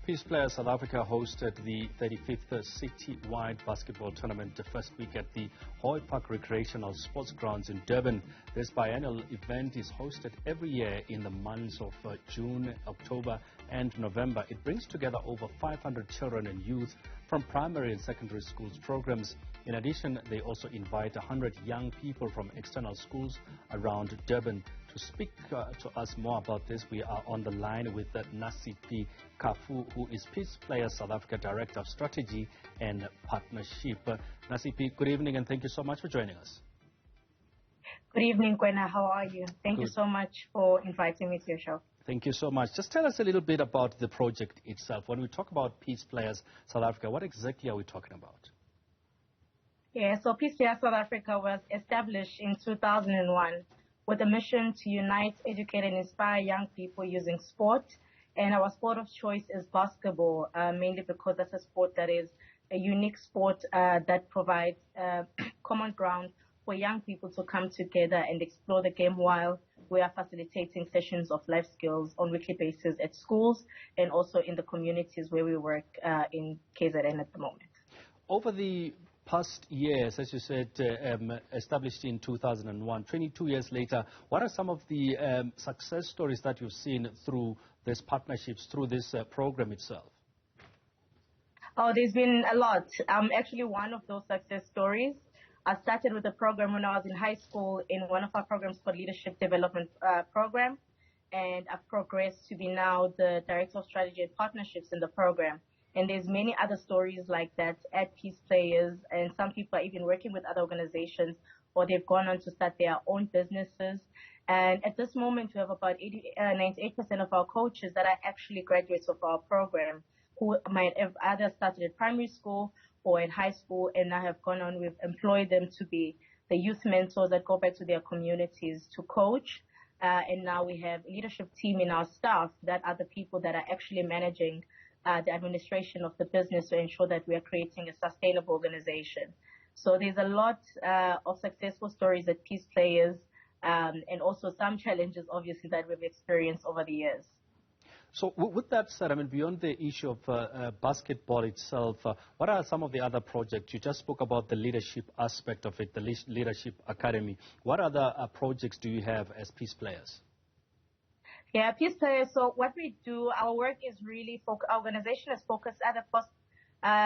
Peace Players South Africa hosted the 35th city-wide basketball tournament the first week at the Hoy Park Recreational Sports Grounds in Durban. This biannual event is hosted every year in the months of June, October and November. It brings together over 500 children and youth from primary and secondary schools programs. In addition, they also invite 100 young people from external schools around Durban. To speak to us more about this, we are on the line with Nasiphi Khafu, who is Peace Players South Africa Director of Strategy and Partnership. Nasiphi, good evening and thank you so much for joining us. Good evening, Kwena. How are you? Thank you so much for inviting me to your show. Thank you so much. Just tell us a little bit about the project itself. When we talk about Peace Players South Africa, what exactly are we talking about? Yeah, so Peace Players South Africa was established in 2001 with a mission to unite, educate, and inspire young people using sport. And our sport of choice is basketball, mainly because that's a sport that is a unique sport that provides common ground for young people to come together and explore the game while we are facilitating sessions of life skills on a weekly basis at schools and also in the communities where we work in KZN at the moment. Over the past years, as you said, established in 2001, 22 years later, what are some of the success stories that you've seen through these partnerships, through this program itself? Oh, there's been a lot. I'm actually one of those success stories. I started with the program when I was in high school in one of our programs called Leadership Development Program, and I've progressed to be now the Director of Strategy and Partnerships in the program. And there's many other stories like that at Peace Players, and some people are even working with other organizations, or they've gone on to start their own businesses. And at this moment, we have about 98% of our coaches that are actually graduates of our program who might have either started at primary school or at high school and now have gone on. We've employed them to be the youth mentors that go back to their communities to coach. And now we have a leadership team in our staff that are the people that are actually managing the administration of the business to ensure that we are creating a sustainable organization. So there's a lot of successful stories at Peace Players and also some challenges, obviously, that we've experienced over the years. So with that said, I mean, beyond the issue of basketball itself, what are some of the other projects? You just spoke about the leadership aspect of it, the Leadership Academy. What other projects do you have as Peace Players? Yeah, Peace Players, so what we do, our work is really, our organization is focused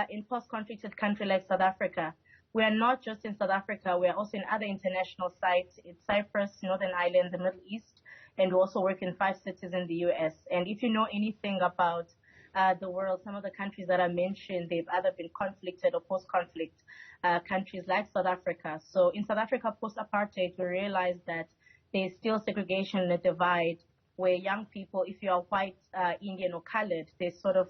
in post-conflicted country like South Africa. We are not just in South Africa, we are also in other international sites in Cyprus, Northern Ireland, the Middle East, and we also work in 5 cities in the US. And if you know anything about the world, some of the countries that I mentioned, they've either been conflicted or post-conflict countries like South Africa. So in South Africa, post-apartheid, we realized that there's still segregation and a divide where young people, if you are white, Indian or colored, there's sort of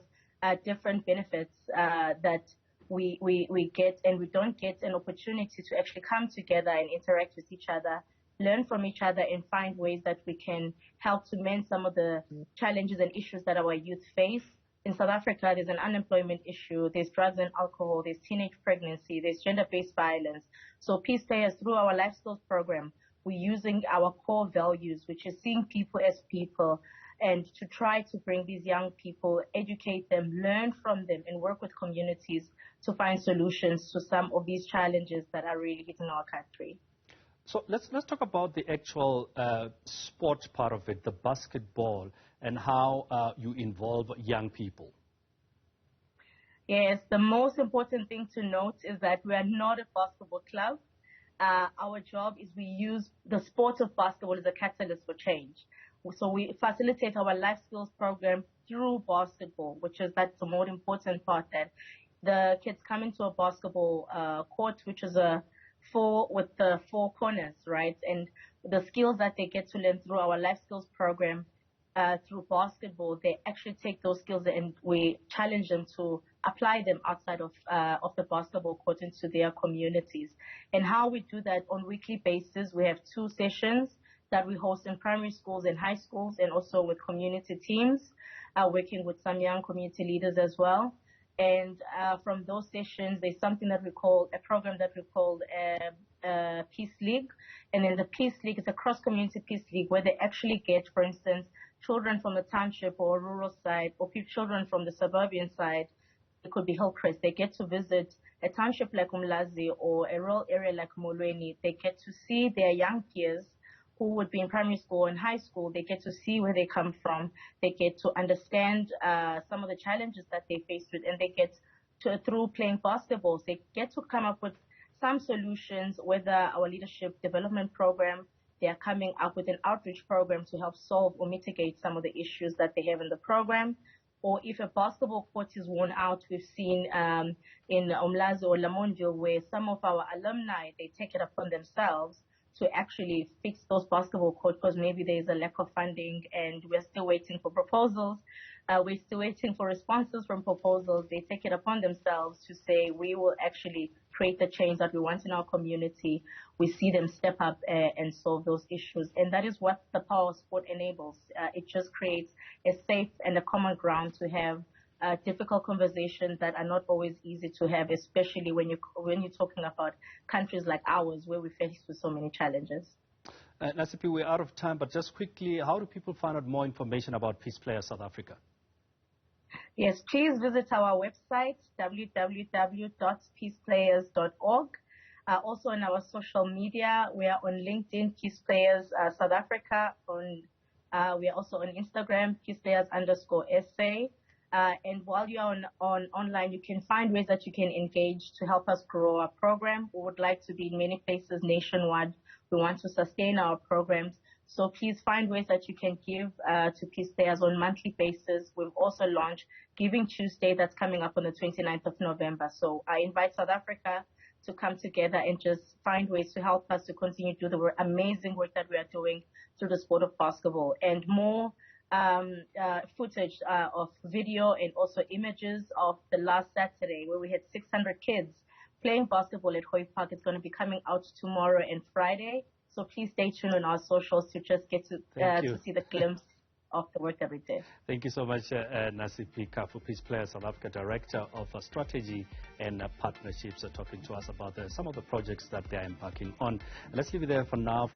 different benefits that we get, and we don't get an opportunity to actually come together and interact with each other, learn from each other, and find ways that we can help to mend some of the challenges and issues that our youth face. In South Africa, there's an unemployment issue, there's drugs and alcohol, there's teenage pregnancy, there's gender-based violence. So Peace Players, through our life skills program, we're using our core values, which is seeing people as people, and to try to bring these young people, educate them, learn from them, and work with communities to find solutions to some of these challenges that are really hitting our country. So let's talk about the actual sport part of it, the basketball, and how you involve young people. Yes, the most important thing to note is that we are not a basketball club. Our job is we use the sport of basketball as a catalyst for change. So we facilitate our life skills program through basketball, that's the more important part, that the kids come into a basketball court, which is with the 4 corners, right? And the skills that they get to learn through our life skills program through basketball, they actually take those skills and we challenge them to apply them outside of the basketball court into their communities. And how we do that on a weekly basis, we have 2 sessions that we host in primary schools and high schools, and also with community teams, working with some young community leaders as well. And from those sessions, there's something that we call a program that we call Peace League. And then the Peace League is a cross-community Peace League where they actually get, for instance, children from the township or rural side, or children from the suburban side, it could be Hillcrest. They get to visit a township like Umlazi or a rural area like Molweni. They get to see their young peers who would be in primary school and high school. They get to see where they come from. They get to understand some of the challenges that they face with, and they get to, through playing basketball, they get to come up with some solutions, whether our leadership development program, they are coming up with an outreach program to help solve or mitigate some of the issues that they have in the program. Or if a basketball court is worn out, we've seen in Umlazi or Lamontville where some of our alumni, they take it upon themselves to actually fix those basketball courts because maybe there's a lack of funding and we're still waiting for proposals. We're still waiting for responses from proposals. They take it upon themselves to say we will actually create the change that we want in our community. We see them step up and solve those issues. And that is what the power of sport enables. It just creates a safe and a common ground to have difficult conversations that are not always easy to have, especially when you're talking about countries like ours where we're faced with so many challenges. Nasiphi, we're out of time, but just quickly, how do people find out more information about Peace Players South Africa? Yes, please visit our website, www.peaceplayers.org. Also on our social media, we are on LinkedIn, Peace Players South Africa. We are also on Instagram, peaceplayers_SA. And while you're on online, you can find ways that you can engage to help us grow our program. We would like to be in many places nationwide. We want to sustain our programs. So please find ways that you can give to Peace Players on a monthly basis. We've also launched Giving Tuesday that's coming up on the 29th of November. So I invite South Africa to come together and just find ways to help us to continue to do the amazing work that we are doing through the sport of basketball. And more footage of video and also images of the last Saturday where we had 600 kids playing basketball at Hoy Park. It's going to be coming out tomorrow and Friday. So please stay tuned on our socials to just get to see the glimpse of the work that we did. Thank you so much, Nasiphi Khafu, Peace Players South Africa Director of Strategy and Partnerships, talking to us about some of the projects that they are embarking on. Let's leave it there for now.